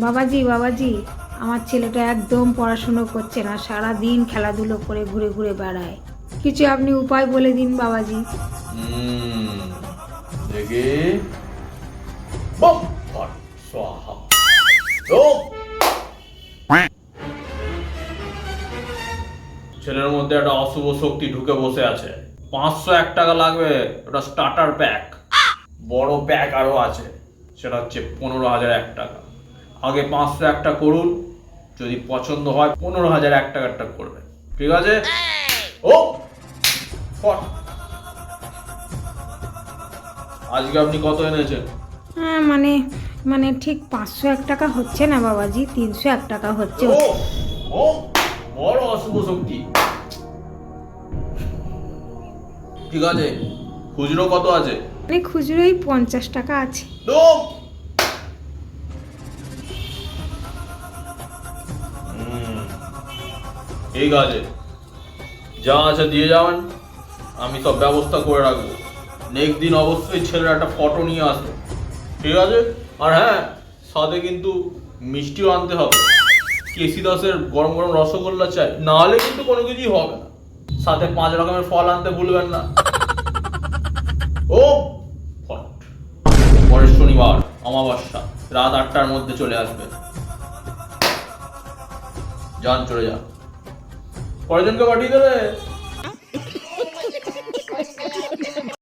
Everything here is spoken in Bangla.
বাবাজি বাবাজি, আমার ছেলেটা একদম পড়াশুনো করছে না, সারা দিন খেলাধুলো করে ঘুরে ঘুরে বেড়ায়। কিছু আপনি উপায় বলে দিন বাবাজি। হুম, দেখি। বম ফট স্বাহা। রোম। ছেলের মধ্যে একটা অশুভ শক্তি ঢুকে বসে আছে। 501 টাকা লাগবে, ওটা স্টার্টার প্যাক। বড় প্যাক আরো আছে, সেটা হচ্ছে 15,001 টাকা। আগে 501টা করুন, যদি পছন্দ হয় 15,001 টাকারটা করবেন, ঠিক আছে? ও ফট। আজকে আপনি কত এনেছেন? হ্যাঁ মানে মানে ঠিক 501 টাকা হচ্ছে না বাবাজি, 301 টাকা হচ্ছে। ও ও বড় অশুভ শক্তি। ঠিক আছে, খুচরো কত আছে? মানে খুচরোই 50 টাকা আছে। দম। হুম, ঠিক আছে, যা আছে দিয়ে যাবেন, আমি সব ব্যবস্থা করে রাখবো। নেক্সট দিন অবশ্যই ছেলের একটা ফটো নিয়ে আসবে, ঠিক আছে? আর হ্যাঁ, সাথে কিন্তু মিষ্টিও আনতে হবে। কেসি দাসের গরম গরম রসগোল্লা চাই, না হলে কিন্তু কোনো কিছুই হবে না। সাথে 5 রকমের ফল আনতে ভুলবেন না। ও ফট। পরের শনিবার অমাবস্যা রাত 8টার মধ্যে চলে আসবে। যান, চলে যান। কয়জনকে পাঠিয়ে দেবে?